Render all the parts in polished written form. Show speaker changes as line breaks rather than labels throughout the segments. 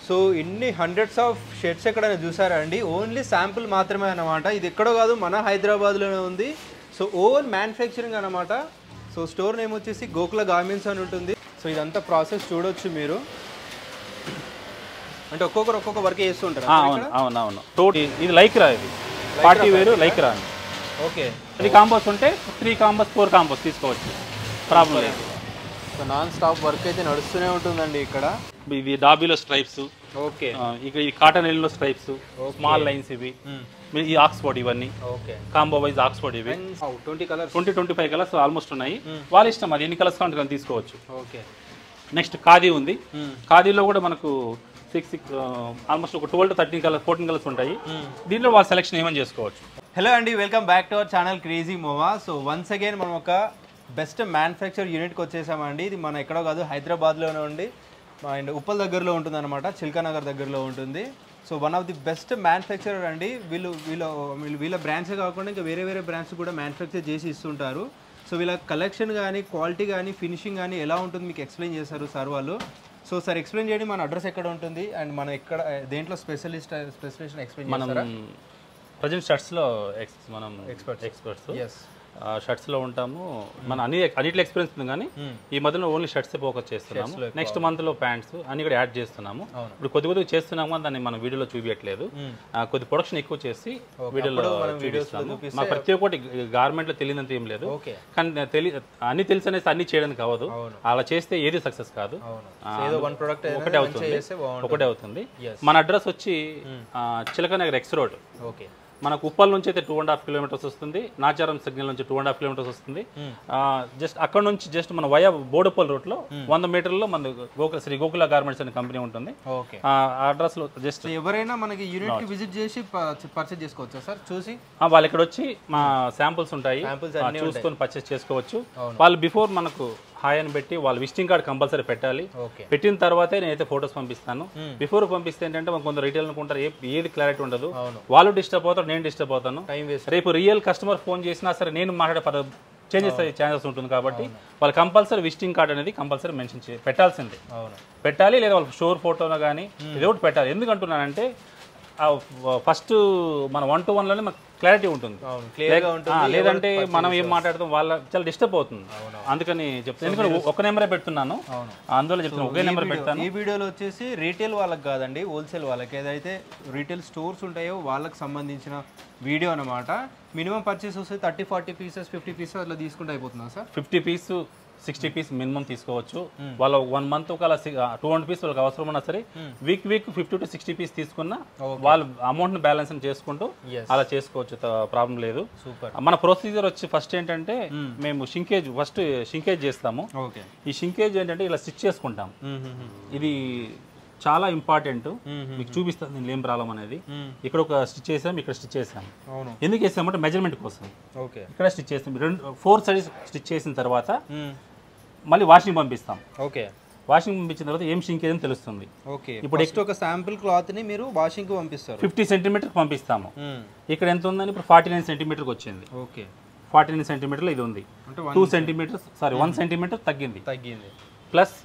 So ఇన్ని hundreds of shirts ఎక్కడైనా చూసారా అండి? ఓన్లీ శాంపుల్ మాత్రమే అన్నమాట. ఇది ఎక్కడో కాదు, మన హైదరాబాద్లోనే ఉంది. సో ఓన్ మ్యానుఫ్యాక్చరింగ్ అనమాట. సో స్టోర్ నేమ్ వచ్చేసి గోకుల గార్మెంట్స్ అని ఉంటుంది. సో ఇదంతా ప్రాసెస్ చూడొచ్చు మీరు. అంటే ఒక్కొక్కరు ఒక్కొక్క వర్క్ చేస్తుంటారు.
అవునవును. ఇది లైక్రా, ఇది పార్టీ వేరు లైక్రా.
ఓకే.
3 కాంబోస్ ఉంటే 3 కాంబోస్ 4 కాంబోస్ తీసుకోవచ్చు, ప్రాబ్లం లేదు.
సో నాన్ స్టాప్ వర్క్ అయితే నడుస్తూనే ఉంటుందండి ఇక్కడ.
ఇది డాబీలో స్ట్రైప్స్.
ఓకే.
ఇక ఈ cotton yellow stripes, small lines ఇవి, ఈ ఆక్స్ఫోర్డ్ ఇవన్నీ.
ఓకే.
కాంబో వైజ్ ఆక్స్ఫోర్డ్ ఇవి
20-25
కలర్స్ ఆల్మోస్ట్ ఉన్నాయి. వాళ్ళ ఇష్టం, అది ఎన్ని కలర్స్ కావాలంటే తీసుకోవచ్చు.
ఓకే.
నెక్స్ట్ ఖాదీ ఉంది. ఖాదీలో కూడా మనకు ఆల్మోస్ట్ ఒక 12 to 13 కలర్స్ 14 కలర్స్ ఉంటాయి. దీంట్లో వాళ్ళ సెలెక్షన్ ఏమని చేసుకోవచ్చు.
హలో అండి, welcome back to our channel crazy మోవా. So once again మనం ఒక బెస్ట్ మ్యానుఫ్యాక్చర్ యూనిట్కి వచ్చేసామండి. ఇది మన ఎక్కడో కాదు, హైదరాబాద్లోనే ఉండి అండ్ ఉప్పల్ దగ్గరలో ఉంటుంది అనమాట, చిల్కానగర్ దగ్గరలో ఉంటుంది. So one of the best manufacturer అండి. వీళ్ళ బ్రాండ్సే కాకుండా ఇంకా వేరే వేరే బ్రాండ్స్ కూడా మ్యానుఫ్యాక్చర్ చేసి ఇస్తుంటారు. సో వీళ్ళ కలెక్షన్ కానీ, క్వాలిటీ కానీ, ఫినిషింగ్ కానీ ఎలా ఉంటుంది మీకు ఎక్స్ప్లెయిన్ చేస్తారు సార్ వాళ్ళు. సో సార్ ఎక్స్ప్లెయిన్ చేయండి, మన అడ్రస్ ఎక్కడ ఉంటుంది అండ్ మనం ఎక్కడ దేంట్లో స్పెసిఫికేషన్ ఎక్స్ప్లెయిన్ చేస్తారా?
ప్రజెంట్ షర్ట్స్లో మనం ఎక్స్పర్ట్స్ షర్ట్స్లో ఉంటాము. మన అన్నిట్లో ఎక్స్పీరియన్స్ ఉంది, కానీ ఈ మధ్యలో ఓన్లీ షర్ట్స్ ఫోకస్ చేస్తున్నాము. నెక్స్ట్ మంత్లో ప్యాంట్స్ అన్ని కూడా యాడ్ చేస్తున్నాము. ఇప్పుడు కొద్దిగా చేస్తున్నాము, దాన్ని మనం వీడియోలో చూపించట్లేదు. కొద్ది ప్రొడక్షన్ ఎక్కువ చేసి వీడియోలో చూపిస్తాము. మా ప్రతి ఒక్కటి గార్మెంట్లో తెలియనంత ఏం లేదు, కానీ అన్ని తెలిసి అనేసి అన్ని చేయడానికి అవ్వదు. అలా చేస్తే ఏది సక్సెస్ కాదు, ఒకటే అవుతుంది. మన అడ్రస్ వచ్చి చిలకనగర్ ఎక్స్ రోడ్. ఓకే. మనకు ఉప్పల్ నుంచి అయితే 2.5 kilometers వస్తుంది. నాచారం సిగ్నల్ నుంచి 2.5 kilometers వస్తుంది. జస్ట్ అక్కడ నుంచి జస్ట్ మన వయా బోడుపల్ రూట్ లో 100 మీటర్లో మన శ్రీ గోకుల గార్మెంట్స్ అనే కంపెనీ ఉంటుంది. అడ్రస్ లో జస్ట్
ఎవరైనా మనకి యూనిట్ కి విజిట్ చేసి పర్చేస్ చేసుకోవచ్చా సార్? చూసి
వాళ్ళు ఇక్కడ వచ్చి మా శాంపుల్స్ ఉంటాయి, చూసుకొని పర్చేస్ చేసుకోవచ్చు. వాళ్ళు బిఫోర్ మనకు హాయ్ అని పెట్టి వాళ్ళు విజిటింగ్ కార్డ్ కంపల్సరీ పెట్టాలి. పెట్టిన తర్వాతే నేనైతే ఫొటోస్ పంపిస్తాను. బిఫోర్ పంపిస్తే ఏంటంటే కొందరు రీటైల్ అనుకుంటారు, ఏది క్లారిటీ ఉండదు, వాళ్ళు డిస్టర్బ్ అవుతారు, నేను డిస్టర్బ్ అవుతాను. రేపు రియల్ కస్టమర్ ఫోన్ చేసినా సరే నేను మాట్లాడే చేంజెస్ అయ్యే ఛాన్సెస్ ఉంటుంది. కాబట్టి వాళ్ళు కంపల్సరీ విజిటింగ్ కార్డ్ అనేది కంపల్సరీ మెన్షన్ పెట్టాల్సిందే, పెట్టాలి. లేదా వాళ్ళ షోర్ ఫోటోలో కానీ ఏదో ఒకటి పెట్టాలి. ఎందుకంటున్నానంటే ఫస్ట్ మన 1-to-1 లోనే మనకు క్లారిటీ ఉంటుంది. లేదంటే మనం ఏం మాట్లాడతాం వాళ్ళ చాలా డిస్టర్బ్ అవుతుంది. అందుకని చెప్తాను, ఎందుకంటే ఒక నెంబరే పెడుతున్నాను, అందువల్ల చెప్తాను ఒకే నెంబర్ పెడతాను.
ఈ వీడియోలో వచ్చేసి రీటైల్ వాళ్ళకి కాదండి, హోల్సేల్ వాళ్ళకి, ఏదైతే రీటైల్ స్టోర్స్ ఉంటాయో వాళ్ళకి సంబంధించిన వీడియో అనమాట. మినిమం పర్చేస్ వస్తే 30-40 pieces 50 pieces అట్లా తీసుకుంటే అయిపోతుందా సార్?
50 pieces 60 pieces మినిమం తీసుకోవచ్చు. వాళ్ళ 1 month ఒక 200 pieces వాళ్ళకి అవసరం ఉన్నా సరే వీక్ 50 to 60 pieces తీసుకున్నా వాళ్ళు అమౌంట్ బ్యాలెన్స్ చేసుకుంటూ అలా చేసుకోవచ్చు, ప్రాబ్లం లేదు. మన ప్రొసీజర్ వచ్చి ఫస్ట్ ఏంటంటే మేము ఫస్ట్ షింకేజ్ చేస్తాము. ఈ షింకేజ్ ఏంటంటే ఇలా స్టిచ్ చేసుకుంటాం. ఇది చాలా ఇంపార్టెంట్, మీకు చూపిస్తాను దీనిలో ఏం ప్రాబ్లం అనేది. ఇక్కడ ఒక స్టిచ్ చేసాం, ఇక్కడ స్టిచ్ చేసాం. ఎందుకు వేసామంటే మెజర్మెంట్ కోసం. ఇక్కడ స్టిచ్ చేస్తాం, 4 sides స్టిచ్ చేసిన తర్వాత మళ్ళీ వాషింగ్ పంపిస్తాం. వాషింగ్ పంపించిన తర్వాత ఏం షింకేజ్ అని తెలుస్తుంది.
ఇప్పుడు ఒక శాంపుల్ క్లాత్ ని మీరు వాషింగ్ కి పంపిస్తారు.
50 centimeters పంపిస్తాము. ఇక్కడ ఎంత ఉందని ఇప్పుడు 49 centimeters వచ్చింది. 49 centimeters ఇది ఉంది. 2 centimeters 1 centimeter తగ్గింది. ప్లస్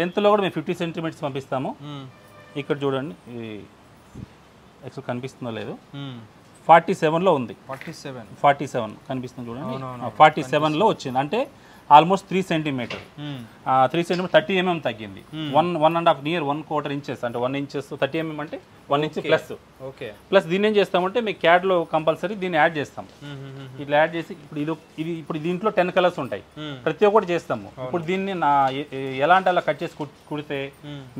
లెంత్లో కూడా మేము 50 centimeters పంపిస్తాము. ఇక్కడ చూడండి, యాక్చువల్ కనిపిస్తుందో లేదు, 47లో ఉంది. 47 కనిపిస్తుంది చూడండి, 47లో వచ్చింది. అంటే ఆల్మోస్ట్ 3 centimeters 30 mm తగ్గింది. 1.5 నియర్ 1/4 inches అంటే 1 inches 30 mm అంటే 1 inch ప్లస్. ప్లస్ దీన్ని ఏం చేస్తామంటే మీ క్యాడ్లో కంపల్సరీ దీన్ని యాడ్ చేస్తాం. ఇట్లా యాడ్ చేసి ఇప్పుడు దీంట్లో 10 కలర్స్ ఉంటాయి, ప్రతి ఒక్కటి చేస్తాము. ఇప్పుడు దీన్ని ఎలాంటి అలా కట్ చేసి కుడితే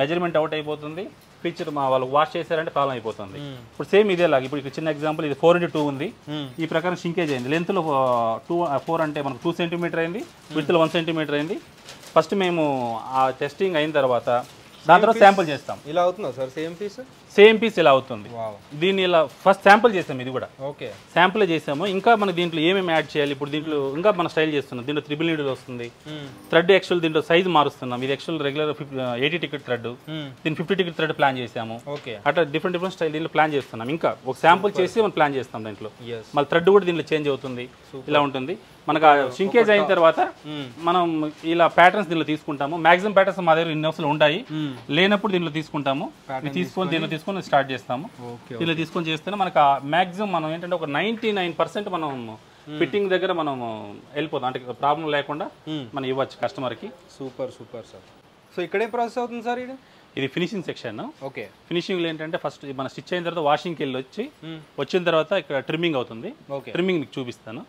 మెజర్మెంట్ అవుట్ అయిపోతుంది. పిక్చర్ వాళ్ళు వాష్ చేశారంటే ప్రాబ్లం అయిపోతుంది. ఇప్పుడు సేమ్ ఇదేలాగా ఇప్పుడు ఇక్కడ చిన్న ఎగ్జాంపుల్, ఇది 4x2 ఉంది. ఈ ప్రకారం షింకేజ్ అయింది. లెంత్లో 4 అంటే మనకు 2 centimeters అయింది, విడ్త్లో 1 centimeter అయింది. ఫస్ట్ మేము ఆ టెస్టింగ్ అయిన తర్వాత దాని తర్వాత శాంపుల్ చేస్తాం.
ఇలా అవుతుందా సార్?
సేమ్ పీస్ ఇలా అవుతుంది. దీన్ని ఇలా ఫస్ట్ శాంపుల్ చేసాం, ఇది కూడా శాంపుల్ చేసాము. ఇంకా మన దీంట్లో ఏమేమి యాడ్ చేయాలి, ఇప్పుడు దీంట్లో ఇంకా మన స్టైల్ చేస్తున్నాం. దీంట్లో 3 needle వస్తుంది. థ్రెడ్ యాక్చువల్ దీంట్లో సైజ్ మారుస్తున్నాం. ఇది యాక్చువల్ రెగ్యులర్ 80 ticket థ్రెడ్, దీన్ని 50 ticket థ్రెడ్ ప్లాన్ చేసాము. అట్లా డిఫరెంట్ స్టైల్ దీంట్లో ప్లాన్ చేస్తున్నాం. ఇంకా ఒక శాంపుల్ చేసి మనం ప్లాన్ చేస్తాం. దీంట్లో మళ్ళీ థ్రెడ్ కూడా దీంట్లో చేంజ్ అవుతుంది, ఇలా ఉంటుంది. మనకు షింకేజ్ అయిన తర్వాత మనం ఇలా ప్యాటర్న్స్ దీనిలో తీసుకుంటాము. మాక్సిమం ప్యాటర్న్స్ మా దగ్గర ఇన్ని అసలు ఉంటాయి, లేనప్పుడు దీనిలో తీసుకుంటాము. దీనిలో తీసుకొని స్టార్ట్ చేస్తాము. దీనిలో తీసుకొని చేస్తేనే మనకు మాక్సిమం మనం ఏంటంటే ఒక 99% మనం ఫిట్టింగ్ దగ్గర మనం వెళ్ళిపోతాం, అంటే ప్రాబ్లం లేకుండా మనం ఇవ్వచ్చు కస్టమర్కి.
Super super sir. సో ఇక్కడే ప్రాసెస్ అవుతుంది సార్
ఇది ఫినిషింగ్ సెక్షన్.
ఓకే,
ఫినిషింగ్లో ఏంటంటే ఫస్ట్ మన స్టిచ్ అయిన తర్వాత వాషింగ్కి వెళ్ళి వచ్చిన తర్వాత ఇక్కడ ట్రిమ్మింగ్ అవుతుంది. ట్రిమ్మింగ్ మీకు చూపిస్తాను.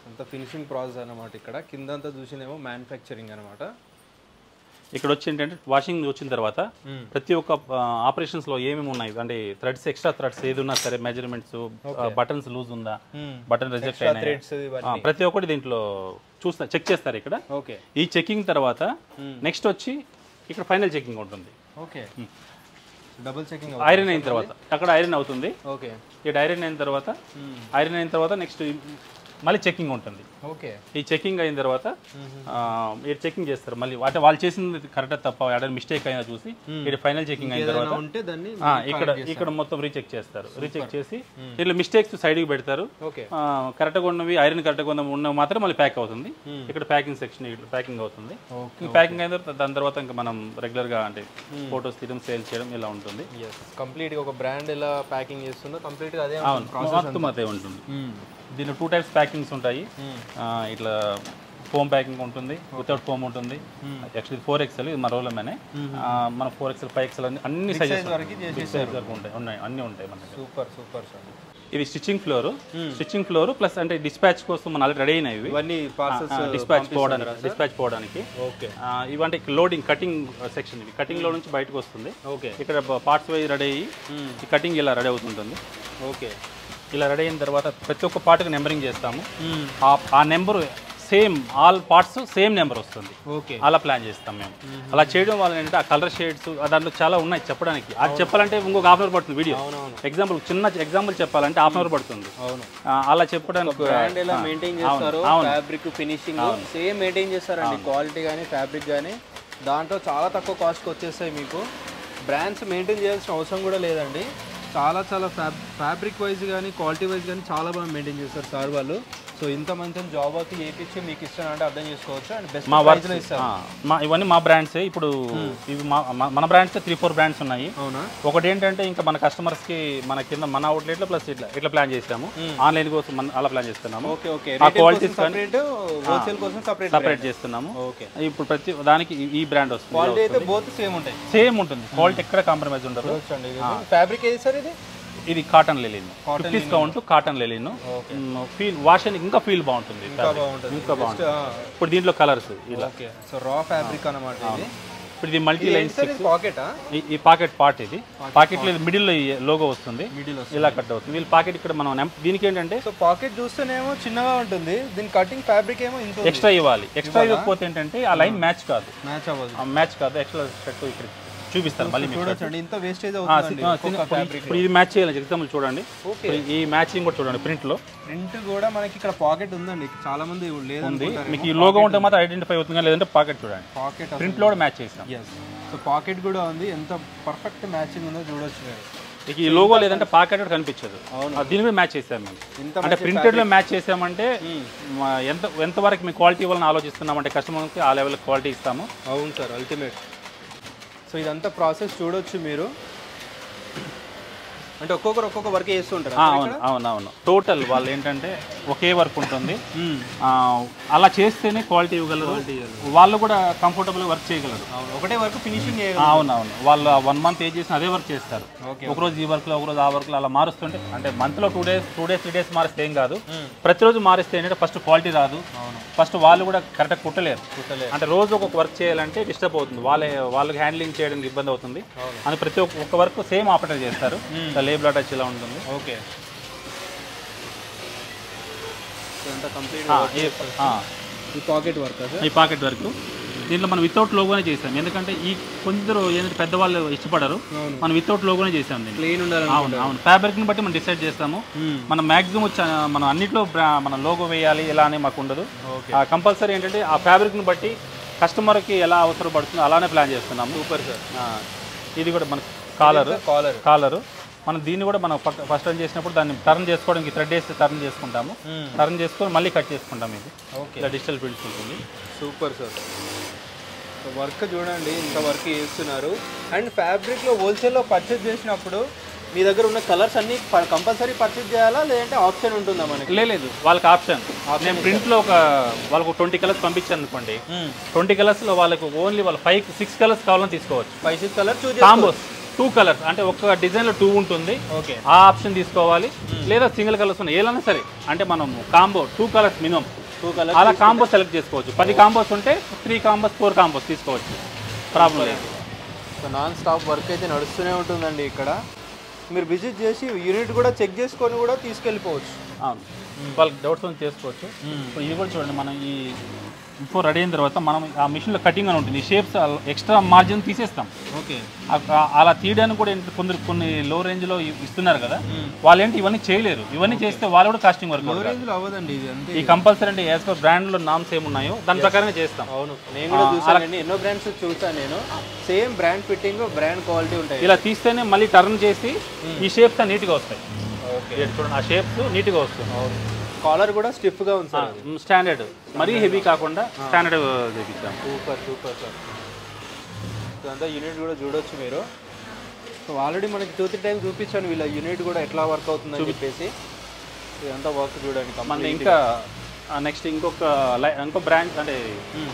అంత ఫినిషింగ్ ప్రాసెస్ అనమాట. ఇక్కడ కిందంతా చూసినేమో మ్యానుఫ్యాక్చరింగ్ అనమాట.
ఇక్కడ వచ్చి ఏంటంటే వాషింగ్ వచ్చిన తర్వాత ప్రతి ఒక్క ఆపరేషన్స్ లో ఏమేమి ఉన్నాయి అంటే థ్రెడ్స్, ఎక్స్ట్రా థ్రెడ్స్ ఏది ఉన్నా సరే, మెజర్మెంట్స్, బటన్స్ లూజ్ ఉందా, బటన్ రిజెక్ట్ అయినా, ప్రతి ఒక్కటి దీంట్లో చెక్ చేస్తారు ఇక్కడ. ఈ చెకింగ్ తర్వాత నెక్స్ట్ వచ్చి ఇక్కడ ఫైనల్ చెకింగ్ ఉంటుంది.
ఓకే, డబుల్ చెకింగ్
ఐరన్ అయిన తర్వాత అక్కడ ఐరన్ అవుతుంది. ఓకే, ఇక్కడ ఐరన్ అయిన తర్వాత నెక్స్ట్ మళ్ళీ చెకింగ్ ఉంటుంది.
ఓకే,
ఈ చెకింగ్ అయిన తర్వాత చెకింగ్ చేస్తారు మళ్ళీ, అంటే వాళ్ళు చేసింది కరెక్ట్ తప్ప ఏదైనా మిస్టేక్ అయినా చూసి ఇక్కడ ఫైనల్ చెకింగ్ అయిన తర్వాత ఇక్కడ మొత్తం రీచెక్ చేస్తారు. రీచెక్ చేసి దీంట్లో మిస్టేక్స్ సైడ్కి పెడతారు. కరెక్ట్గా ఉన్నవి, ఐరన్ కరెక్ట్గా ఉన్నవి మాత్రం మళ్ళీ ప్యాక్ అవుతుంది. ఇక్కడ ప్యాకింగ్ సెక్షన్ ఇక్కడ ప్యాకింగ్ అవుతుంది. ప్యాకింగ్ అయిన తర్వాత దాని తర్వాత ఇంకా మనం రెగ్యులర్గా అంటే ఫోటోస్ తీయడం, సేల్ చేయడం ఇలా ఉంటుంది.
కంప్లీట్గా ఒక బ్రాండ్ ఎలా ప్యాకింగ్ చేస్తుందో కంప్లీట్గా అదే
మొత్తం అదే ఉంటుంది. దీనిలో 2 టైప్స్ ప్యాకింగ్స్ ఉంటాయి. ఇట్లా ఫోమ్ ప్యాకింగ్ ఉంటుంది, వితౌట్ ఫోమ్ ఉంటుంది. యాక్చువల్లీ 4XL ఇది మన రోలమేనే. మన 4XL 5XL అన్ని సైజెస్ వరకు ఉంటాయి, అన్నీ ఉంటాయి మన దగ్గర.
Super super sir.
ఇది స్టిచ్చింగ్ ఫ్లోర్ ప్లస్ అంటే డిస్పాచ్ కోసం మన ఆల్రెడీ రెడీ అయినవి డిస్పాచ్ పోవడానికి. ఇవంటే లోడింగ్ కటింగ్ సెక్షన్, ఇవి కటింగ్ లో నుంచి బయటకు వస్తుంది. ఇక్కడ పార్ట్స్ వైజ్ రెడీ అయ్యి ఈ కటింగ్ ఇలా రెడీ అవుతుంటుంది. ఓకే, ఇలా రెడీ అయిన తర్వాత ప్రతి ఒక్క పార్ట్కి నెంబరింగ్ చేస్తాము. ఆ number same, all parts same number వస్తుంది. ఓకే, అలా ప్లాన్ చేస్తాం మేము. అలా చేయడం వల్ల ఏంటంటే ఆ కలర్ షేడ్స్ దాంట్లో చాలా ఉన్నాయి చెప్పడానికి. అది చెప్పాలంటే ఇంకొక హాఫ్ అన్ అవర్ పడుతుంది వీడియో. ఎగ్జాంపుల్, చిన్న ఎగ్జాంపుల్ చెప్పాలంటే హాఫ్ అన్ అవర్ పడుతుంది. అలా చెప్పడానికి
ఫ్యాబ్రిక్ ఫినిషింగ్ సేమ్ మెయింటైన్ చేస్తారండి. క్వాలిటీ కానీ ఫ్యాబ్రిక్ కానీ దాంట్లో చాలా తక్కువ కాస్ట్కి వచ్చేస్తాయి. మీకు బ్రాండ్స్ మెయింటైన్ చేయాల్సిన అవసరం కూడా లేదండి. చాలా చాలా ఫ్యాబ్రిక్ వైజ్ కానీ క్వాలిటీ వైజ్ కానీ చాలా బాగా మెయింటైన్ చేస్తారు సార్ వాళ్ళు. సో ఇంత మంచి జాబ్ అయితే చేయించి మీకు ఇష్టం అంటే అర్థం చేసుకోవచ్చు. అండ్ బెస్ట్ ప్రైస్లో ఇస్తారు.
ఇవన్నీ మా బ్రాండ్సే. ఇప్పుడు ఇవి మన బ్రాండ్స్ 3-4 బ్రాండ్స్ ఉన్నాయి.
అవునా?
ఒకటి ఏంటంటే ఇంకా మన కస్టమర్స్కి మన కింద మన అవుట్లెట్లో ప్లస్ ఇట్లా ప్లాన్ చేసాము. ఆన్లైన్ కోసం అలా ప్లాన్ చేస్తున్నాము. ఆ క్వాలిటీస్ సపరేట్ చేస్తున్నాము. ఇప్పుడు ప్రతి దానికి ఈ బ్రాండ్ వస్తుంది.
క్వాలిటీ అయితే బోత్
సేమ్ ఉంటుంది. క్వాలిటీ ఎక్కడ కాంప్రమైజ్ ఉండదు.
ఫ్యాబ్రిక్ ఏది సార్ ఇది?
ఇది cotton linen, 50 count cotton linen. Feel wash అని ఇంకా ఫీల్ బాగుంటుంది, ఇంకా బాగుంటుంది. ఇప్పుడు దీంట్లో కలర్స్ ఇలా
రా ఫ్యాబ్రిక్ అన్నమాట.
ఇప్పుడు ఇది మల్టీ లైన్
పాకెట్,
ఈ పాకెట్ పార్ట్. ఇది పాకెట్ లో మిడిల్ లో లోగో వస్తుంది, ఇలా కట్ అవుతుంది. వీళ్ళ పాకెట్ ఇక్కడ మనం దీనికి ఏంటంటే
పాకెట్ చూస్తేనేమో చిన్నగా ఉంటుంది, దీని కటింగ్ ఫ్యాబ్రిక్ ఏమో
ఎక్స్ట్రా ఇవ్వాలి. ఎక్స్ట్రా ఇవ్వకపోతే ఏంటంటే ఆ లైన్ మ్యాచ్ కాదు. ఎక్స్ట్రా ఇక్కడ చూపిస్తాను మళ్ళీ
చూడండి. ఇంత వేస్టేజ్ అవుతుంది.
ఇప్పుడు ఇది మ్యాచ్ చేయాలి. ఎగ్జాంపుల్ చూడండి, ఈ మ్యాచింగ్ కూడా చూడండి. ప్రింట్
కూడా మనకి ఇక్కడ పాకెట్ ఉందండి. చాలా మంది
ఉంది. మీకు ఈ లోగో ఉంటే మాత్రం ఐడెంటిఫై అవుతుంది, లేదంటే పాకెట్ చూడండి. ప్రింట్ లో కూడా మ్యాచ్ చేసాం.
సో పాకెట్ కూడా ఉంది. ఎంత పర్ఫెక్ట్ మ్యాచింగ్ ఉందో చూడొచ్చు.
మీకు ఈ లోగో లేదంటే పాకెట్ కనిపించదు. దీని మీద మ్యాచ్ చేసాం మేము. అంటే ప్రింటెడ్ లో మ్యాచ్ చేసామంటే ఎంతవరకు మీ క్వాలిటీ ఇవ్వాలని ఆలోచిస్తున్నామంటే కస్టమర్కి ఆ లెవెల్ క్వాలిటీ ఇస్తాము.
అవును సార్, అల్టిమేట్. సో ఇదంతా ప్రాసెస్ చూడొచ్చు మీరు. అంటే ఒక్కొక్క వర్క్ చేస్తుంటారు.
అవునవును. టోటల్ వాళ్ళు ఏంటంటే ఒకే వర్క్ ఉంటుంది. అలా చేస్తేనే క్వాలిటీ ఇవ్వగలరు, వాళ్ళు కూడా కంఫర్టబుల్ వర్క్ చేయగలరు.
ఒకటే వర్క్ ఫినిషింగ్.
అవునవును. వాళ్ళు 1 మంత్ చేసిన అదే వర్క్ చేస్తారు. ఒకరోజు ఈ వర్క్లో, ఒకరోజు ఆ వర్క్లో అలా మారుస్తుంటే, అంటే మంత్లో 2 డేస్ 3 డేస్ మారిస్తే ఏం కాదు. ప్రతిరోజు మారిస్తే ఏంటంటే ఫస్ట్ క్వాలిటీ రాదు, ఫస్ట్ వాళ్ళు కూడా కరెక్ట్గా కుట్టలేరు. అంటే రోజు ఒక్కొక్క వర్క్ చేయాలంటే డిస్టర్బ్ అవుతుంది, వాళ్ళకి హ్యాండ్లింగ్ చేయడానికి ఇబ్బంది అవుతుంది. అని ప్రతి ఒక్క వర్క్ సేమ్ ఆపరేటర్ చేస్తారు. లేబుల్ అటాచ్ ఇలా ఉంటుంది.
ఓకే,
ఈ పాకెట్ వర్క్ దీంట్లో మనం వితౌట్ లోగోనే చేసాం. ఎందుకంటే ఈ కొందరు ఏంటంటే పెద్దవాళ్ళు ఇష్టపడరు, మనం వితౌట్ లోగోనే చేసాం. అవును, ఫ్యాబ్రిక్ ని బట్టి మనం డిసైడ్ చేస్తాము. మనం మాక్సిమం మనం అన్నిట్లో మన లోగో వేయాలి ఇలా అని మాకు ఉండదు. కంపల్సరీ ఏంటంటే ఆ ఫ్యాబ్రిక్ ని బట్టి కస్టమర్కి ఎలా అవసరం పడుతుందో అలానే ప్లాన్ చేస్తున్నాము.
Super sir.
ఇది కూడా మన కాలరు మనం దీన్ని కూడా మనం ఫస్ట్ టర్న్ చేసినప్పుడు దాన్ని టర్న్ చేసుకోవడానికి థ్రెడ్ వేసి టర్న్ చేసుకుంటాము. టర్న్ చేసుకొని మళ్ళీ కట్ చేసుకుంటాం. ఇది ఇలా డిజిటల్ ప్రింట్స్ ఉంటుంది.
Super sir. వర్క్ చూడండి, ఇంత వర్క్ చేస్తున్నారు. అండ్ ఫ్యాబ్రిక్లో హోల్సేల్లో పర్చేజ్ చేసినప్పుడు మీ దగ్గర ఉన్న కలర్స్ అన్ని కంపల్సరీ పర్చేజ్ చేయాలా, లేదంటే ఆప్షన్ ఉంటుందా మనకి?
లేదు, వాళ్ళకి ఆప్షన్. నేను ప్రింట్లో వాళ్ళకు 20 కలర్స్ పంపించాను అనుకోండి, 20 కలర్స్లో వాళ్ళకు ఓన్లీ వాళ్ళు 5-6 కలర్స్ కావాలని తీసుకోవచ్చు.
5-6 కలర్స్
కాంబోస్ 2 కలర్స్ అంటే ఒక డిజైన్లో 2 ఉంటుంది.
ఓకే, ఆ
ఆప్షన్ తీసుకోవాలి. లేదా సింగిల్ కలర్స్ ఉన్నాయి ఏదైనా సరే, అంటే మనం కాంబో 2 కలర్స్ మినిమం
2 కలర్స్
అలా కాంబో సెలెక్ట్ చేసుకోవచ్చు. 10 కాంబోస్ ఉంటే 3 కాంబోస్ 4 కాంబోస్ తీసుకోవచ్చు, ప్రాబ్లం లేదు.
సో నాన్ స్టాప్ వర్క్ అయితే నడుస్తూనే ఉంటుందండి. ఇక్కడ మీరు విజిట్ చేసి యూనిట్ కూడా చెక్ చేసుకొని కూడా తీసుకెళ్ళిపోవచ్చు.
అవును, వాళ్ళకి డౌట్స్ ఉంది చేసుకోవచ్చు. ఇది కూడా చూడండి, మనం ఈ బిఫోర్ రెడీ అయిన తర్వాత మనం ఆ మిషన్లో కటింగ్ అని ఉంటుంది. ఈ షేప్స్ ఎక్స్ట్రా మార్జిన్ తీసేస్తాం.
ఓకే,
అలా తీయడానికి కూడా కొన్ని లో రేంజ్లో ఇస్తున్నారు కదా, వాళ్ళు ఏంటి ఇవన్నీ చేయలేరు. ఇవన్నీ చేస్తే వాళ్ళు కూడా కాస్టింగ్ వర్క్
అవ్వదండి. ఇది
ఈ కంపల్సరీ అంటే యాజ్ పర్ బ్రాండ్లో నామ్స్ ఏమున్నాయో దాని ప్రకారంగా చేస్తాం.
అవును, నేను కూడా చూసానండి, ఎన్నో బ్రాండ్స్ చూసాను నేను. Same brand fitting, brand quality ఉంటాయి.
ఇలా తీస్తేనే మళ్ళీ టర్న్ చేసి ఈ షేప్స్ నీట్గా వస్తాయి. ఓకే, చూడండి ఆ షేప్స్ నీట్గా వస్తుంది.
కాలర్ కూడా స్టిఫ్గా ఉంది సార్,
స్టాండర్డ్, మరీ హెవీ కాకుండా స్టాండర్డ్ తెప్పించాం.
Super super sir. ఇదంతా యూనిట్ కూడా చూడొచ్చు మీరు. సో ఆల్రెడీ మనకి 2-3 టైమ్స్ చూపించాను వీళ్ళ యూనిట్ కూడా ఎట్లా వర్క్ అవుతుందని చెప్పేసి. ఇదంతా వర్క్ చూడండి.
మన ఇంకా నెక్స్ట్ ఇంకో బ్రాంచ్ అంటే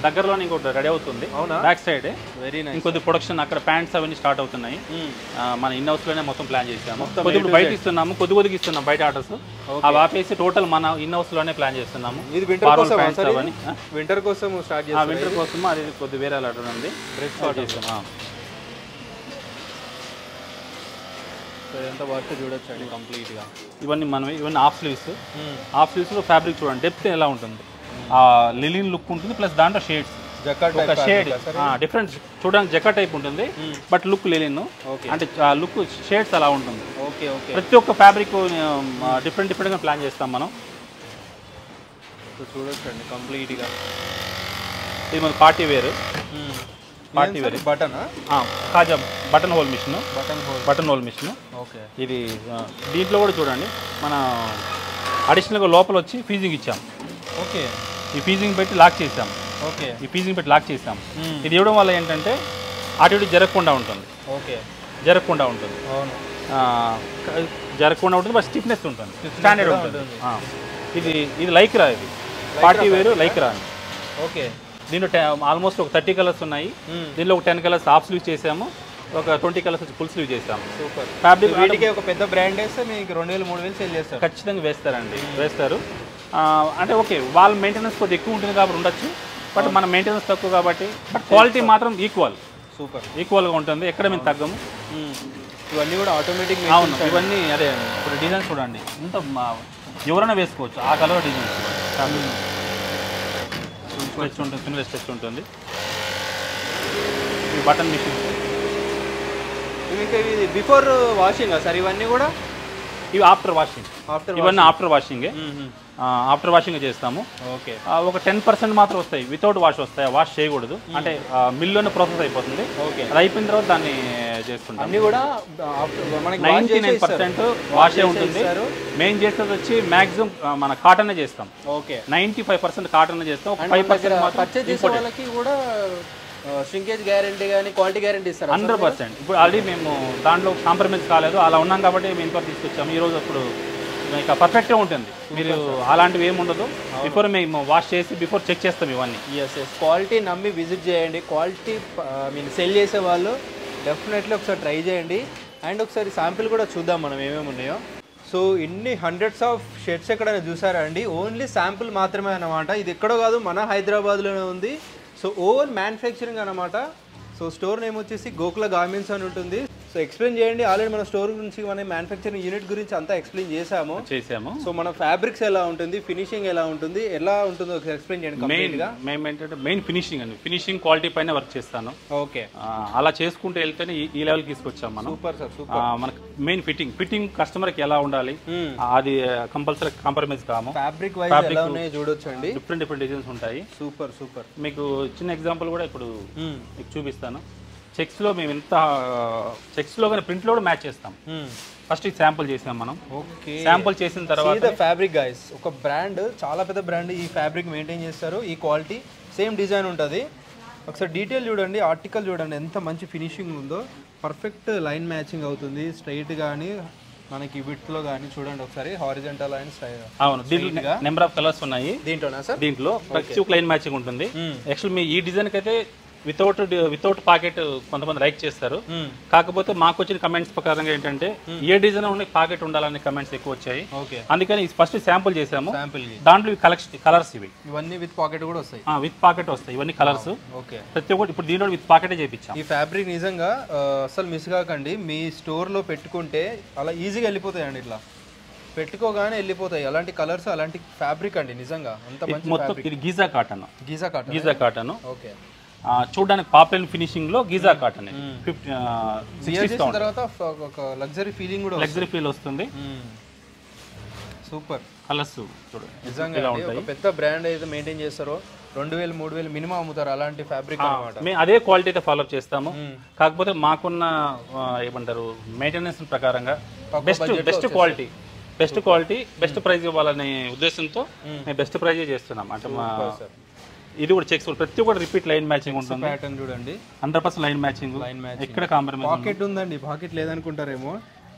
దగ్గరలోనే ఇంకోటి రెడీ అవుతుంది. Back side
very nice.
ఇంకొద్ది ప్రొడక్షన్ అక్కడ ప్యాంట్స్ అవన్నీ స్టార్ట్ అవుతున్నాయి. మన ఇన్ హౌస్ లోనే మొత్తం ప్లాన్ చేసాము. కొద్దిగా బయట ఇస్తున్నాము, కొద్దిగా ఇస్తున్నాం బయట ఆర్డర్స్. అవి ఆపేసి టోటల్ మన ఇన్ హౌస్ లోనే ప్లాన్ చేస్తున్నాము.
ఇది వింటర్ కోసం స్టార్ట్ చేస్తాం.
వింటర్ కోసం అది కొద్ది వేరే ఆర్డర్ ఉంది.
ఇదంతా వర్క్ చూడొచ్చు అండి కంప్లీట్గా.
ఇవన్నీ హాఫ్ స్లీవ్స్లో ఫ్యాబ్రిక్ చూడండి డెప్త్ ఎలా ఉంటుంది. లిలిన్ లుక్ ఉంటుంది, ప్లస్ దాంట్లో షేడ్స్ ఒక షేడ్ డిఫరెంట్ చూడడానికి జకా టైప్ ఉంటుంది, బట్ లుక్ లిలిన్ అంటే లుక్ షేడ్స్ అలా ఉంటుంది.
ఓకే ఓకే,
ప్రతి ఒక్క ఫ్యాబ్రిక్ డిఫరెంట్గా ప్లాన్ చేస్తాం మనం.
చూడొచ్చు అండి కంప్లీట్గా.
ఇది మన పార్టీ వేర్
బటన్
కాజా బటన్ హోల్ మిషన్.
ఓకే,
ఇది దీంట్లో కూడా చూడండి మన అడిషనల్గా లోపల వచ్చి ఫీజింగ్ ఇచ్చాం.
ఓకే,
ఈ ఫీజింగ్ పెట్టి లాక్ చేసాం.
ఓకే,
ఈ ఫీజింగ్ పెట్టి లాక్ చేసాం. ఇది ఇవ్వడం వల్ల ఏంటంటే అటు ఇటు జరగకుండా ఉంటుంది.
ఓకే,
జరగకుండా ఉంటుంది.
అవును,
జరగకుండా ఉంటుంది, బట్ స్టిఫ్నెస్ ఉంటుంది, స్టాండర్డ్ ఉంటుంది. ఇది లైక్రా, ఇది పార్టీ వేరు లైక్రా.
ఓకే,
దీంట్లో ఆల్మోస్ట్ ఒక 30 కలర్స్ ఉన్నాయి. దీనిలో ఒక 10 కలర్స్ హాఫ్ స్లీవ్ చేసాము, ఒక 20 కలర్స్ వచ్చి ఫుల్ స్లీవ్ చేసాము.
సూపర్.
ఫ్యాబ్రిక్
వీటికి ఒక పెద్ద బ్రాండ్ వేస్తే మీకు 2000-3000 సేల్ చేస్తారు.
ఖచ్చితంగా వేస్తారు. అంటే ఓకే, వాళ్ళ మెయింటెనెన్స్ కొద్దిగా ఎక్కువ ఉంటుంది కాబట్టి ఉండొచ్చు, బట్ మన మెయింటెనెన్స్ తక్కువ కాబట్టి, బట్ క్వాలిటీ మాత్రం ఈక్వల్గా ఉంటుంది. ఎక్కడ మేము తగ్గము.
ఇవన్నీ కూడా ఆటోమేటిక్.
అవును, ఇవన్నీ అదే. ఇప్పుడు డిజైన్ చూడండి, ఇంత ఎవరైనా వేసుకోవచ్చు ఆ కలర్ డిజైన్స్. స్టెచ్ ఉంటుంది. Button machine.
ఇది బిఫోర్ వాషింగ్ సార్ ఇవన్నీ కూడా?
ఇవి ఆఫ్టర్ వాషింగ్. ఇవన్నీ ఆఫ్టర్ వాషింగ్. ఆఫ్టర్ వాషింగ్ చేస్తాము.
ఓకే,
ఒక 10% మాత్రం వస్తాయి, వితౌట్ వాష్ వస్తాయి. వాష్ చేయకూడదు, అంటే మిల్లులోనే ప్రాసెస్ అయిపోతుంది.
ఓకే,
అది అయిపోయిన తర్వాత దాన్ని చేసుకుంటాం.
అన్ని కూడా
99% వాషే ఉంటుంది. మెయిన్ చేసేది వచ్చి మ్యాక్సిమం మన కాటన్ చేస్తాం.
ఓకే,
95% కాటన్ చేస్తాం. 5%
పర్చేజ్ చేసే వాళ్ళకి కూడా ష్రింకేజ్ గ్యారంటీ కానీ క్వాలిటీ గ్యారంటీ ఇస్తారు
100%. ఇప్పుడు ఆల్రెడీ మేము దాంట్లో కాంప్రమైజ్ కాలేదు, అలా ఉన్నాం కాబట్టి మేము ఇంట్లో తీసుకొచ్చాము. ఈరోజు అప్పుడు ఇక పర్ఫెక్ట్గా ఉంటుంది. మీరు అలాంటివి ఏమి ఉండదు. బిఫోర్ మేము వాష్ చేసి బిఫోర్ చెక్ చేస్తాం ఇవన్నీ.
ఎస్, క్వాలిటీ నమ్మి విజిట్ చేయండి. క్వాలిటీ మీరు సెల్ చేసే వాళ్ళు డెఫినెట్లీ ఒకసారి ట్రై చేయండి. అండ్ ఒకసారి శాంపిల్ కూడా చూద్దాం మనం ఏమేమి ఉన్నాయో. సో ఇన్ని హండ్రెడ్స్ ఆఫ్ షర్ట్స్ ఎక్కడైనా చూసారా అండి? ఓన్లీ శాంపిల్ మాత్రమే అన్నమాట. ఇది ఎక్కడో కాదు, మన హైదరాబాద్లోనే ఉంది. సో ఓన్ మ్యానుఫ్యాక్చరింగ్ అనమాట. సో స్టోర్ నేమ్ వచ్చేసి గోకుల గార్మెంట్స్ అని ఉంటుంది. సో ఎక్స్ప్లెయిన్ చేయండి. ఆల్రెడీ మన స్టోర్ గురించి, మన మ్యానుఫ్యాక్చరింగ్ యూనిట్ గురించి అంతా ఎక్స్ప్లెయిన్ చేసాము. సో మన ఫ్యాబ్రిక్స్ ఎలా ఉంటుంది, ఫినిషింగ్ ఎలా ఉంటుంది, ఎలా ఉంటుందో ఒకసారి ఎక్స్ప్లెయిన్ చేయండి.
మెయిన్ ఫినిషింగ్ అండి. ఫినిషింగ్ క్వాలిటీ పైన వర్క్ చేస్తాను.
ఓకే,
అలా చేసుకుంటూ వెళ్తేనే ఈ లెవెల్కి తీసుకొచ్చాం మనం.
Super sir, super.
మనకు మెయిన్ ఫిట్టింగ్ కస్టమర్కి ఎలా ఉండాలి, అది కంపల్సరీ కాంప్రమైజ్ కాము.
ఫ్యాబ్రిక్ వైజ్ ఎలా ఉన్నాయో చూడొచ్చు అండి.
డిఫరెంట్ డిజైన్స్ ఉంటాయి.
సూపర్.
మీకు చిన్న ఎగ్జాంపుల్ కూడా ఇప్పుడు మీకు చూపిస్తాను. చెక్స్లో మేము ఎంత చెక్స్లో కానీ ప్రింట్లో కూడా మ్యాచ్ చేస్తాం. ఫస్ట్ ఇది శాంపుల్ చేసాం మనం.
ఓకే,
శాంపుల్ చేసిన తర్వాత
ఫ్యాబ్రిక్ గైస్, ఒక బ్రాండ్, చాలా పెద్ద బ్రాండ్ ఈ ఫ్యాబ్రిక్ మెయింటైన్ చేస్తారు. ఈ క్వాలిటీ సేమ్ డిజైన్ ఉంటుంది. ఒకసారి డీటెయిల్ చూడండి, ఆర్టికల్ చూడండి ఎంత మంచి ఫినిషింగ్ ఉందో. పర్ఫెక్ట్ లైన్ మ్యాచింగ్ అవుతుంది, స్ట్రైట్ కానీ మనకి విడ్త్లో కానీ. చూడండి ఒకసారి, హారిజంటల్ అండ్ స్ట్రైట్.
అవును, దీంట్లో నెంబర్ ఆఫ్ కలర్స్ ఉన్నాయి.
దీంట్లోనా సార్?
దీంట్లో ప్రతి ఒక్క లైన్ మ్యాచింగ్ ఉంటుంది. యాక్చువల్ మీ ఈ డిజైన్కి అయితే వితౌట్ పాకెట్ కొంతమంది లైక్ చేస్తారు. కాకపోతే మాకు వచ్చిన కమెంట్స్ ప్రకారంగా ఏంటంటే ఏ డిజైన్ ఉన్న పాకెట్ ఉండాలనే కమెంట్స్ ఎక్కువ వచ్చాయి. అందుకని ఫస్ట్ శాంపుల్ చేసాము. దాంట్లో కలర్స్
ఇవన్నీ విత్ పాకెట్ కూడా వస్తాయి.
విత్ పాకెట్ వస్తాయి ఇవన్నీ కలర్స్. ప్రతి ఒక్కటి ఇప్పుడు దీంట్లో విత్ పాకెటే చేయించాం.
ఈ ఫ్యాబ్రిక్ నిజంగా అసలు మిస్ కాకండి. మీ స్టోర్లో పెట్టుకుంటే అలా ఈజీగా వెళ్ళిపోతాయండి, ఇట్లా పెట్టుకోగానే వెళ్ళిపోతాయి. అలాంటి కలర్స్, అలాంటి ఫ్యాబ్రిక్ అండి నిజంగా అంత మంచి.
మొత్తం ఇది Giza cotton. Giza cotton
okay,
చూడడానికి పాపులర్ ఫినిషింగ్ లో గీజా కాటన్.
తర్వాత ఒక లగ్జరీ ఫీలింగ్ కూడా, లగ్జరీ
ఫీల్ వస్తుంది.
సూపర్
కలర్స్ చూడండి
నిజంగా. ఒక పెద్ద బ్రాండ్ అయితే మెయింటైన్ చేస్తారో 2000-3000 మినిమం అమ్ముతారు అలాంటి ఫ్యాబ్రిక్ అన్నమాట.
మేము అదే క్వాలిటీ అయితే ఫాలో చేస్తాము. కాకపోతే మాకున్న ఏమంటారు మెయింటెనెన్స్ ప్రకారంగా బెస్ట్ క్వాలిటీ బెస్ట్ ప్రైస్ ఇవ్వాలనే ఉద్దేశంతో మేము బెస్ట్ ప్రైజే చేస్తున్నాం. అంటే మా ఇది కూడా చెక్స్ ప్రతి ఒక్కటి రిపీట్ లైన్ మ్యాచింగ్ ఉంటుంది.
ప్యాటర్న్ చూడండి
100% లైన్ మ్యాచింగ్. ఎక్కడ కాంప్రమైజ్.
పాకెట్ ఉందండి, పాకెట్ లేదనుకుంటారేమో,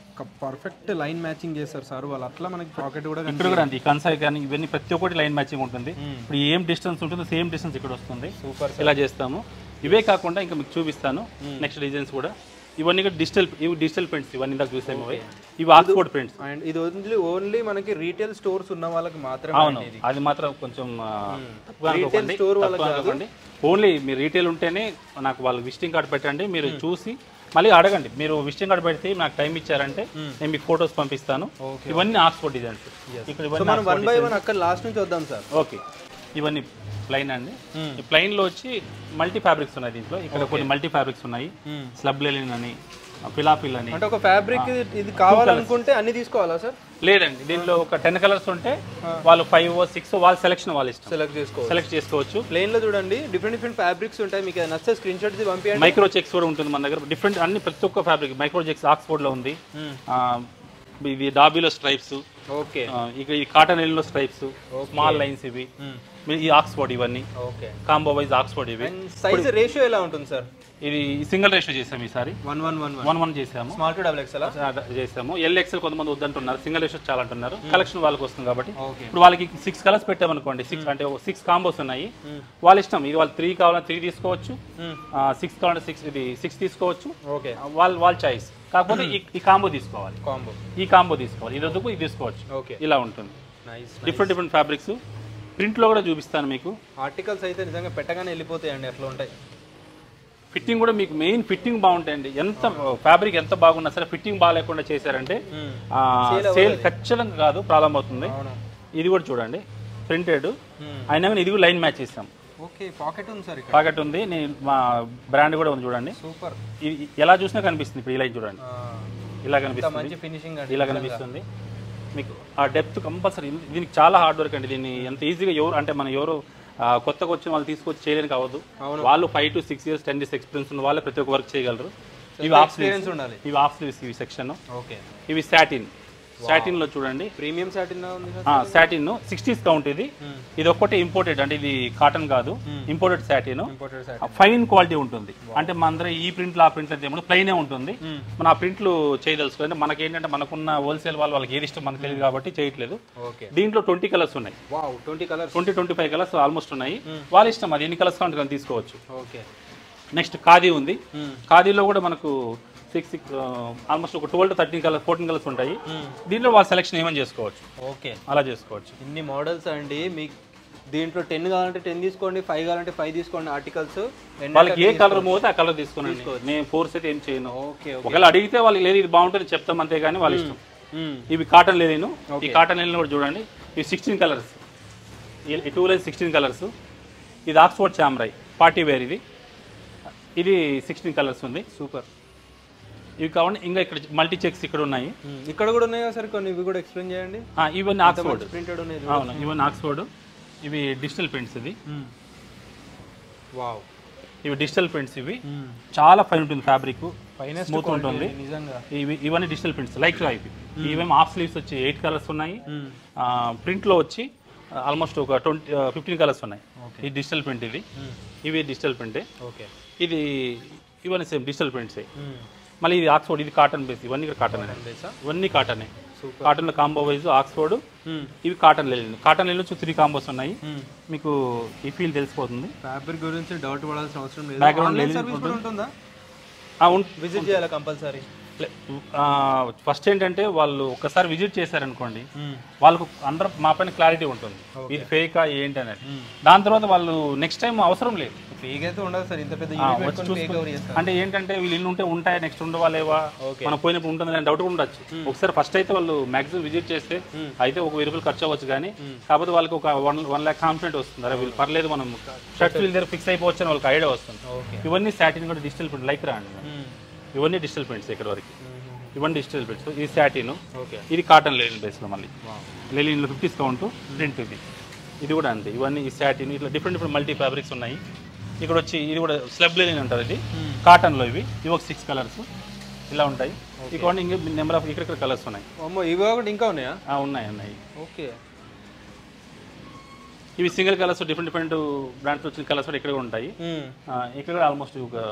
పర్ఫెక్ట్ లైన్ మ్యాచింగ్ చేస్తారు సార్ వాళ్ళు. అట్లా మనకి పాకెట్ కూడా
ఇక్కడ కూడా అండి, కన్సాయి కానీ ఇవన్నీ ప్రతి ఒక్కటి లైన్ మ్యాచింగ్ ఉంటుంది. ఇప్పుడు ఏం డిస్టెన్స్ ఉంటుందో సేమ్ డిస్టెన్స్ ఇక్కడ వస్తుంది.
సూపర్,
ఇలా చేస్తాము. ఇవే కాకుండా ఇంకా మీకు చూపిస్తాను నెక్స్ట్ డిజైన్స్ కూడా. ఇవన్నీ డిజిటల్ ప్రింట్స్, ఇవన్నీ ఇందాక చూసాము. ఇవి ఆక్స్ఫోర్డ్ ప్రింట్స్.
అండ్ ఇది ఓన్లీ మనకి రీటైల్ స్టోర్స్ ఉన్న వాళ్ళకి మాత్రమే.
అవును, అది మాత్రం కొంచెం ఓన్లీ మీరు రీటైల్ ఉంటేనే నాకు వాళ్ళకి విజిటింగ్ కార్డ్ పెట్టండి, మీరు చూసి మళ్ళీ అడగండి. మీరు విజిటింగ్ కార్డ్ పెడితే నాకు టైం ఇచ్చారంటే నేను మీకు ఫొటోస్ పంపిస్తాను. ఇవన్నీ ఆక్స్ఫోర్డ్ డిజైన్స్.
ఇక్కడ వన్ బై వన్ అక్కడ లాస్ట్ నుంచి వద్దాం సార్.
ఓకే, ఇవన్నీ ప్లైన్ అండి. ఈ ప్లైన్ లో వచ్చి మల్టీ ఫ్యాబ్రిక్స్ ఉన్నాయి. దీంట్లో ఇక్కడ కొన్ని మల్టీ ఫ్యాబ్రిక్స్ ఉన్నాయి. స్లబ్ లెనిన్ అని, ఫిలాఫిల్ అని.
అంటే ఒక ఫ్యాబ్రిక్ ఇది కావాలనుకుంటే అన్ని తీసుకోవాలా సార్?
లేదండి, దీంట్లో ఒక 10 కలర్స్ ఉంటే వాళ్ళు 5 or 6 వాళ్ళ సెలెక్షన్ వాళ్ళు ఇష్టం సెలెక్ట్ చేసుకోవచ్చు.
ప్లేన్ లో చూడండి డిఫరెంట్ ఫ్యాబ్రిక్స్ ఉంటాయి. మీకు నచ్చే స్క్రీన్ షాట్ పంపించండి.
మైక్రో చెక్స్ కూడా ఉంటుంది మన దగ్గర. డిఫరెంట్ అన్ని ప్రతి ఒక్క ఫ్యాబ్రిక్. మైక్రో చెక్స్ ఆక్స్ఫోర్డ్ లో ఉంది. ఇది డాబీలో స్ట్రైప్స్.
ఓకే,
ఇక ఈ cotton yellow stripes, small lines ఇవి. ఈ ఆక్స్ఫోర్డ్ ఇవన్నీ కాంబో వైజ్ ఆక్స్ఫోర్డ్. ఇవి
సైజ్ రేషియో ఎలా ఉంటుంది సార్?
ఇది సింగిల్ రేషియో చేసాము ఈసారి. 1:1 చేసాము.
స్మాల్ టు డబుల్ ఎక్స్ఎల్
చేసాము. LXL కొంతమంది వద్దంటున్నారు, సింగిల్ రేషియో చాలా అంటున్నారు. కలెక్షన్ వాళ్ళకి వస్తుంది కాబట్టి ఇప్పుడు వాళ్ళకి 6 కలర్స్ పెట్టామనుకోండి, 6 అంటే 6 కాంబోస్ ఉన్నాయి. వాళ్ళ ఇష్టం. ఇది వాళ్ళు 3 కావాలంటే 3 తీసుకోవచ్చు, 6 కావాలంటే 6 తీసుకోవచ్చు.
ఓకే,
వాళ్ళ చాయిస్. కాకపోతే ఈ కాంబో తీసుకోవాలి. ఈ కాంబో తీసుకోవాలి. ఇది వద్దుకు ఇది తీసుకోవచ్చు. ఇలా ఉంటుంది. Different fabrics. ప్రింట్లో కూడా చూపిస్తాను మీకు.
ఆర్టికల్స్ అయితే నిజంగా పెట్టగానే వెళ్ళిపోతాయండి, అట్లా ఉంటాయి.
ఫిట్టింగ్ కూడా మీకు మెయిన్ ఫిట్టింగ్ బాగుంటాయండి. ఎంత ఫ్యాబ్రిక్ ఎంత బాగున్నా సరే ఫిట్టింగ్ బాగాలేకుండా చేశారంటే సేల్ ఖచ్చితంగా కాదు, ప్రాబ్లం అవుతుంది. ఇది కూడా చూడండి ప్రింటెడ్ అయినా కానీ ఇది కూడా లైన్ మ్యాచ్ చేస్తాం.
ఓకే, పాకెట్ ఉంది సార్.
పాకెట్ ఉంది. నేను మా బ్రాండ్ కూడా ఉంది చూడండి.
సూపర్.
ఎలా చూసినా కనిపిస్తుంది. ఇప్పుడు ఈ లైన్ చూడండి, ఇలా కనిపిస్తుంది.
మంచి ఫినిషింగ్
ఇలా కనిపిస్తుంది మీకు. ఆ డెప్త్ కంపల్సరీ. దీనికి చాలా హార్డ్ వర్క్ అండి. దీన్ని ఎంత ఈజీగా ఎవరు కొత్తగా వచ్చిన వాళ్ళు తీసుకొచ్చి చేయడానికి అవ్వదు. వాళ్ళు 5 to 6 years 10 years ఎక్స్పీరియన్స్ ఉన్న వాళ్ళే ప్రతి ఒక్క వర్క్ చేయగలరు. ఇవి ఆఫ్ స్లీవ్స్ ఉండాలి. ఇవి ఆఫ్ స్లీవ్స్ ఇవి సెక్షన్. ఓకే, ఇవి సాటిన్ లో చూడండి.
Premium satin
satin 60s count. ఇది ఒక్కటే ఇంపోర్టెడ్, అంటే ఇది కాటన్ కాదు, ఇంపోర్టెడ్ సాటిన్. ఫైన్ క్వాలిటీ ఉంటుంది. అంటే మన దగ్గర ఈ ప్రింట్లు ఆ ప్రింట్లు అయితే ప్లైనే ఉంటుంది. మన ఆ ప్రింట్లు చేయదలుచుకో. అంటే మనకి ఏంటంటే మనకున్న హోల్సేల్ వాళ్ళకి ఏది ఇష్టం మనకు తెలియదు కాబట్టి చేయట్లేదు. దీంట్లో 20 కలర్స్ ఉన్నాయి. 20-25 కలర్స్ ఆల్మోస్ట్ ఉన్నాయి. వాళ్ళ ఇష్టం, అది ఎన్ని కలర్స్ కావాలి తీసుకోవచ్చు. నెక్స్ట్ ఖాదీ ఉంది. ఖాదీలో కూడా మనకు ఆల్మోస్ట్ ఒక 12 to 13 కలర్స్ 14 కలర్స్ ఉంటాయి. దీంట్లో వాళ్ళ సెలెక్షన్ ఏమని చేసుకోవచ్చు.
ఓకే,
అలా చేసుకోవచ్చు.
ఇన్ని మోడల్స్ అండి. మీకు దీంట్లో 10 కావాలంటే 10 తీసుకోండి, 5 కావాలంటే 5 తీసుకోండి. ఆర్టికల్స్
వాళ్ళకి ఏ కలర్ పోతే ఆ కలర్ తీసుకోండి. నేను ఫోర్స్ అయితే ఏం చేయను. ఒకవేళ అడిగితే వాళ్ళకి లేదు ఇది బాగుంటుంది చెప్తాం, అంతే కానీ వాళ్ళ ఇష్టం. ఇవి కాటన్ లేను. ఈ కాటన్ లేని కూడా చూడండి. ఇవి 16 కలర్స్. ఈ 2 లైన్స్ 16 కలర్స్. ఇది ఆక్స్ఫోర్డ్ చామ్రాయ్ పార్టీ వేర్. ఇది 16 కలర్స్ ఉంది.
సూపర్.
ఇవి కావాలి. ఇంకా ఇక్కడ మల్టీ చెక్స్ ఇక్కడ ఉన్నాయి.
ఇక్కడ కూడా ఉన్నాయి సార్ కొన్ని. ఇవి కూడా ఎక్స్ప్లెయిన్ చేయండి.
ఇవన్నీ ఆక్స్ఫోర్డ్
ప్రింటెడ్ ఉన్నాయి.
అవును, ఇవన్నీ ఆక్స్ఫోర్డ్. ఇవి డిజిటల్ ప్రింట్స్. ఇది
వావ్,
ఇవి డిజిటల్ ప్రింట్స్, ఇవి చాలా ఫైన్ ఉంటుంది, ఫ్యాబ్రిక్ స్మూత్ ఉంటుంది. ఇవన్నీ డిజిటల్ ప్రింట్స్ లైక్ ఇవేమో హాఫ్ స్లీవ్స్ వచ్చి 8 కలర్స్ ఉన్నాయి. ప్రింట్లో వచ్చి ఆల్మోస్ట్ ఒక 15 కలర్స్ ఉన్నాయి. ఇది డిజిటల్ ప్రింట్, ఇవి డిజిటల్ ప్రింటే. ఇది ఇవన్నీ సేమ్ డిజిటల్ ప్రింట్సే. మళ్ళీ ఇది ఆక్స్ఫోర్డ్, ఇది కాటన్ బేస్. ఇవన్నీ కాటన్, ఇవన్నీ కాటనే. కాటన్లో కాంబో వైజ్ ఆక్స్ఫోర్డ్, ఇవి కాటన్ లెలిన్. కాటన్ లెలిన్ 3 కాంబోస్ ఉన్నాయి. మీకు ఈ ఫీల్ తెలిసిపోతుంది.
ఫ్యాబ్రిక్ గురించి డౌట్ పడాల్సిన అవసరం లేదు.
బ్యాక్గ్రౌండ్
సర్వీస్ కూడా ఉంటుందా? విజిట్ చేయాలి కంపల్సరీ.
ఫస్ట్ ఏంటంటే వాళ్ళు ఒకసారి విజిట్ చేశారనుకోండి, వాళ్ళకు అందరూ మా పైన క్లారిటీ ఉంటుంది, ఇది ఫేకా ఏంటి అనేది. దాని తర్వాత వాళ్ళు నెక్స్ట్ టైం అవసరం లేదు.
ఫేక్ అయితే ఉండదు సార్, ఇంత పెద్ద
అంటే ఏంటంటే వీళ్ళు ఇల్లు ఉంటే ఉంటాయి, నెక్స్ట్ ఉండవాలేవా, మనం పోయినప్పుడు ఉంటుంది అని డౌట్ కూడా ఉండొచ్చు. ఒకసారి ఫస్ట్ అయితే వాళ్ళు మాక్సిమం విజిట్ చేస్తే అయితే ఒక 1000 రూపాయలు ఖర్చు అవ్వచ్చు, కానీ కాకపోతే వాళ్ళకి ఒక 1 lakh కాన్ఫిడెంట్ వస్తుంది. అరే వీళ్ళు పర్లేదు, మనం షర్ట్స్ వీళ్ళ దగ్గర ఫిక్స్ అయిపోవచ్చు అని వాళ్ళకి ఐడియా వస్తుంది. ఇవన్నీ సాటిన్ కూడా డిజిటల్ ప్రింట్ లైక్ రా అండి, ఇవన్నీ డిజిటల్ ప్రింట్స్ ఇక్కడ వరకు. ఇవన్నీ డిజిటల్ ప్రింట్స్. ఇది సాటిన్, ఇది కాటన్ లెలిన్ బేస్లో. మళ్ళీ లెలిన్లో 50 కౌంట్ ప్రింట్. ఇది కూడా అంతే. ఇవన్నీ ఈ సాటిన్, ఇట్లా డిఫరెంట్ మల్టీ ఫ్యాబ్రిక్స్ ఉన్నాయి. ఇక్కడ వచ్చి ఇది కూడా స్లబ్ లెలిన్ అంటారు, ఇది కాటన్లో. ఇవి ఒక 6 కలర్స్ ఇలా ఉంటాయి. ఇక్కడ ఇంకా నెంబర్ ఆఫ్ ఇక్కడ కలర్స్ ఉన్నాయి.
ఇవి ఇంకా ఉన్నాయా?
ఉన్నాయి.
ఓకే.
ఇవి సింగిల్ కలర్స్, డిఫరెంట్ బ్రాండ్స్ వచ్చిన కలర్స్ కూడా ఇక్కడ ఉంటాయి. ఇక్కడ కూడా ఆల్మోస్ట్ ఒక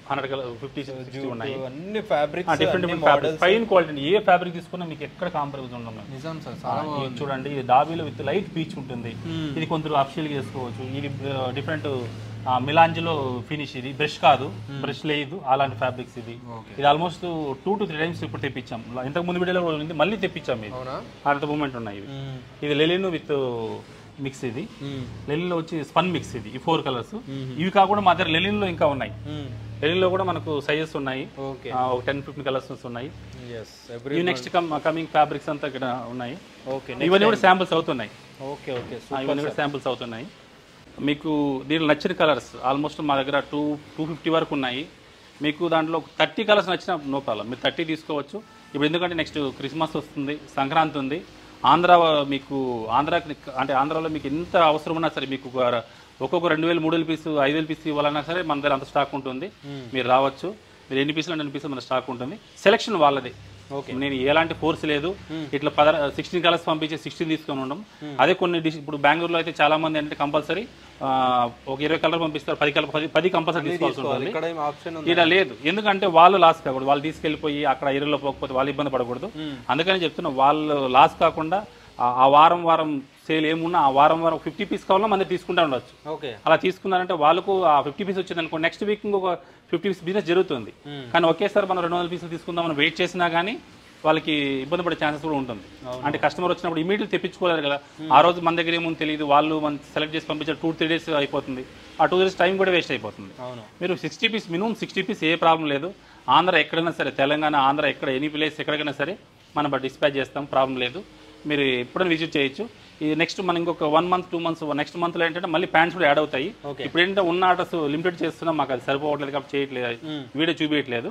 100 కలర్ 50-60 ఉన్నాయి.
అన్ని fabric
different fabric, fine quality. ఏ ఫ్యాబ్రిక్ తీసుకున్నా మీకు ఎక్కడ కాంప్రమైజ్ ఉండదు.
నిజం సార్, చాలా
చూడండి, ఇది డాబీలో విత్ లైట్ పీచ్ ఉంటుంది. ఇది కొందరు అఫిషియల్గా చేసుకోవచ్చు. ఇది డిఫరెంట్ మిలాంజ్లో ఫినిష్. ఇది బ్రష్ కాదు, బ్రష్ లేదు, అలాంటి ఫ్యాబ్రిక్స్. ఇది ఆల్మోస్ట్ 2 to 3 టైమ్స్ ఇప్పుడు తెప్పించాం. ఇంతకు ముందు వీడియోలో ఉంది, మళ్ళీ తెప్పించాం. ఇది అంత మూమెంట్ ఉన్నాయి. ఇది లెలిన్ విత్ మిక్స్. ఇది లెలిన్లో వచ్చి స్పన్ మిక్స్. ఇది 4 కలర్స్. ఇవి కాకుండా మా దగ్గర లెలిన్లో ఇంకా ఉన్నాయి. లెలిన్లో కూడా మనకు సైజెస్ ఉన్నాయి, ఒక 10-15 కలర్స్ ఉన్నాయి. ఇవి నెక్స్ట్ కమింగ్ ఫ్యాబ్రిక్స్ అంతా ఇక్కడ ఉన్నాయి. ఇవన్నీ కూడా శాంపుల్స్ అవుతున్నాయి. ఇవన్నీ కూడా శాంపుల్స్ అవుతున్నాయి. మీకు దీంట్లో నచ్చిన కలర్స్ ఆల్మోస్ట్ మా దగ్గర 250 వరకు ఉన్నాయి. మీకు దాంట్లో 30 కలర్స్ నచ్చిన నో ప్రాబ్లం, మీరు 30 తీసుకోవచ్చు. ఇప్పుడు ఎందుకంటే నెక్స్ట్ క్రిస్మస్ వస్తుంది, సంక్రాంతి ఉంది. మీకు ఆంధ్రాలో మీకు ఎంత అవసరం ఉన్నా సరే, మీకు ఒక్కొక్క 2000-3000 పీసు 5000 పీసు ఇవ్వాలన్నా సరే మన దగ్గర అంత స్టాక్ ఉంటుంది. మీరు రావచ్చు. మీరు ఎన్ని పీసులు అంటే 2 పీసులు మన స్టాక్ ఉంటుంది. సెలెక్షన్ వాళ్ళది. నేను ఎలాంటి ఫోర్స్ లేదు, ఇట్లా 16 కలర్స్ పంపించి 16 తీసుకొని ఉండడం. అదే కొన్ని ఇప్పుడు బెంగళూరులో అయితే చాలా మంది అంటే కంపల్సరీ ఒక 20 కలర్ పంపిస్తారు, 10 కంపల్సరీ తీసుకోవాల్సి ఉంటుంది. ఇలా లేదు, ఎందుకంటే వాళ్ళు లాస్ కాకూడదు. వాళ్ళు తీసుకెళ్ళిపోయి అక్కడ ఏరియాలో పోకపోతే వాళ్ళు ఇబ్బంది పడకూడదు. అందుకని చెప్తున్నా, వాళ్ళు లాస్ కాకుండా ఆ వారం సేల్ ఏమున్నా ఆ వారం 50 పీస్ కావాలన్నా మన తీసుకుంటా ఉండొచ్చు. అలా తీసుకున్నారంటే వాళ్ళకు ఆ 50 పీస్ వచ్చింది అనుకో, నెక్స్ట్ వీక్ ఇంకొక 50 పీస్ బిజినెస్ జరుగుతుంది. కానీ ఒకేసారి మనం 200 పీసులు తీసుకుందామని వెయిట్ చేసినా కానీ వాళ్ళకి ఇబ్బంది పడే ఛాన్సెస్ కూడా ఉంటుంది. అంటే కస్టమర్ వచ్చినప్పుడు ఇమీడియట్ తెప్పించుకోలేరు కదా. ఆ రోజు మన దగ్గర ఏమో తెలియదు, వాళ్ళు మనం సెలెక్ట్ చేసి పంపించారు, 2-3 డేస్ అయిపోతుంది. ఆ 2 డేస్ టైం కూడా వేస్ట్ అయిపోతుంది. మీరు 60 పీస్ మినిమం 60 పీస్ ఏ ప్రాబ్లం లేదు. ఆంధ్ర ఎక్కడైనా సరే, తెలంగాణ, ఆంధ్ర ఎక్కడ ఎనీ ప్లేస్ ఎక్కడికైనా సరే మనం డిస్పాచ్ చేస్తాం, ప్రాబ్లం లేదు. మీరు ఎప్పుడైనా విజిట్ చేయొచ్చు. ఈ నెక్స్ట్ మనం ఇంకొక 1 month 2 months నెక్స్ట్ మంత్లో ఏంటంటే మళ్ళీ ప్యాంట్స్ కూడా యాడ్ అవుతాయి. ఇప్పుడు ఏంటంటే ఉన్న ఆర్డర్స్ లిమిటెడ్ చేస్తున్నాం, మాకు అది సరిపోవట్లేదు కాబట్టి చేయట్లేదు, వీడియో చూపించట్లేదు.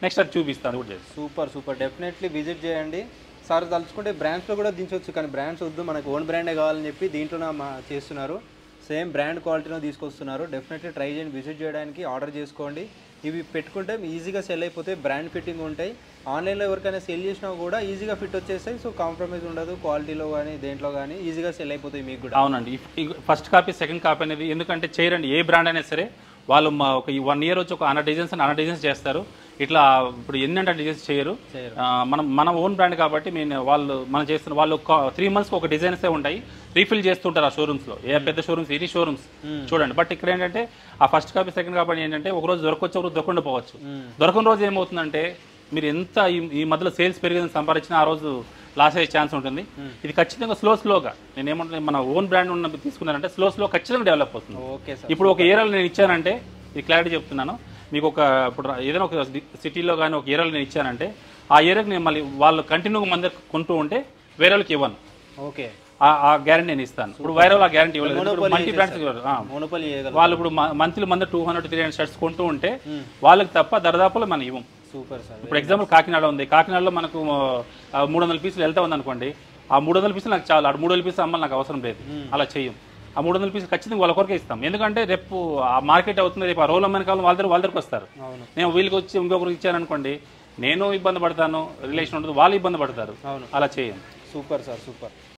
నెక్స్ట్ అది చూపిస్తాను కూడా.
సూపర్ డెఫినెట్లీ విజిట్ చేయండి. సార్ తలుచుకుంటే బ్రాండ్స్లో కూడా దించవచ్చు, కానీ బ్రాండ్స్ వద్దు, మనకు ఓన్ బ్రాండే కావాలని చెప్పి దీంట్లో చేస్తున్నారు. సేమ్ బ్రాండ్ క్వాలిటీలో తీసుకొస్తున్నారు. డెఫినెట్లీ ట్రై చేయండి, విజిట్ చేయడానికి ఆర్డర్ చేసుకోండి. ఇవి పెట్టుకుంటే ఈజీగా సెల్ అయిపోతాయి, బ్రాండ్ ఫిట్టింగ్ ఉంటాయి. ఆన్లైన్లో ఎవరికైనా సెల్ చేసినా కూడా ఈజీగా ఫిట్ వచ్చేస్తాయి. సో కాంప్రమైజ్ ఉండదు, క్వాలిటీలో కానీ దేంట్లో కానీ ఈజీగా సెల్ అయిపోతాయి మీకు కూడా.
అవునండి. ఫస్ట్ కాపీ సెకండ్ కాపీ అనేది ఎందుకంటే చేయరండి, ఏ బ్రాండ్ అయినా సరే వాళ్ళు ఒక 1 year వచ్చి ఒక 100 డిజైన్స్ చేస్తారు. ఇట్లా ఇప్పుడు ఎన్ని డిజైన్స్ చేయరు. మన ఓన్ బ్రాండ్ కాబట్టి మనం చేస్తున్న వాళ్ళు 3 months ఒక డిజైన్సే ఉంటాయి, రీఫిల్ చేస్తుంటారు ఆ షోరూమ్స్లో. ఏ పెద్ద షోరూమ్స్, ఎనీ షోరూమ్స్ చూడండి. బట్ ఇక్కడ ఏంటంటే ఆ ఫస్ట్ కాపీ సెకండ్ కాపీ ఏంటంటే ఒక రోజు దొరకొచ్చే, ఒక రోజు దొరకకుండా పోవచ్చు. దొరకని రోజు ఏమవుతుందంటే మీరు ఎంత ఈ మధ్యలో సేల్స్ పెరిగిందని సంపాదించినా ఆ రోజు లాస్ అయ్యే ఛాన్స్ ఉంటుంది. ఇది ఖచ్చితంగా స్లోగా నేను ఏమంటున్నా, మన ఓన్ బ్రాండ్ ఉన్న తీసుకున్నానంటే స్లో ఖచ్చితంగా డెవలప్ అవుతుంది. ఇప్పుడు ఒక ఏరియాలో నేను ఇచ్చానంటే, ఇది క్లారిటీ చెప్తున్నాను మీకు, ఇప్పుడు ఏదైనా ఒక సిటీలో కానీ ఒక ఏరియాలో నేను ఇచ్చానంటే ఆ ఏరియాకి నేను మళ్ళీ వాళ్ళు కంటిన్యూగా మన దగ్గర కొంటూ ఉంటే వేరే వాళ్ళకి ఇవ్వను. ఆ గ్యారంటీ నేను ఇస్తాను. ఇప్పుడు వేరే వాళ్ళు ఆ గ్యారంటీ ఇవ్వలేదు. మల్టీ బ్రాండ్స్ వాళ్ళు ఇప్పుడు మంత్లీ 200-300 షర్ట్స్ కొంటూ ఉంటే వాళ్ళకి తప్ప దరిదాపులో మనం ఇవ్వం. ఇప్పుడు ఎగ్జాంపుల్ కాకినాడ ఉంది, కాకినాడలో మనకు 300 పీసులు వెళ్తా ఉంది అనుకోండి, ఆ 300 పీసులు నాకు చాలా, 300 పీసులు అమ్మాలి నాకు అవసరం లేదు, అలా చెయ్యం. ఆ 300 పీసులు ఖచ్చితంగా వాళ్ళ కొరకే ఇస్తాం. ఎందుకంటే రేపు ఆ మార్కెట్ అవుతుంది, రేపు ఆ రోల్ అమ్మని కావాలి వాళ్ళ దగ్గరకు వస్తారు. నేను వీళ్ళకి వచ్చి ఇంకొకరికి ఇచ్చాననుకోండి, నేను ఇబ్బంది పడతాను, రిలేషన్ ఉంటుంది, వాళ్ళు ఇబ్బంది పడతారు. అలా చేయండి.
Super sir, super.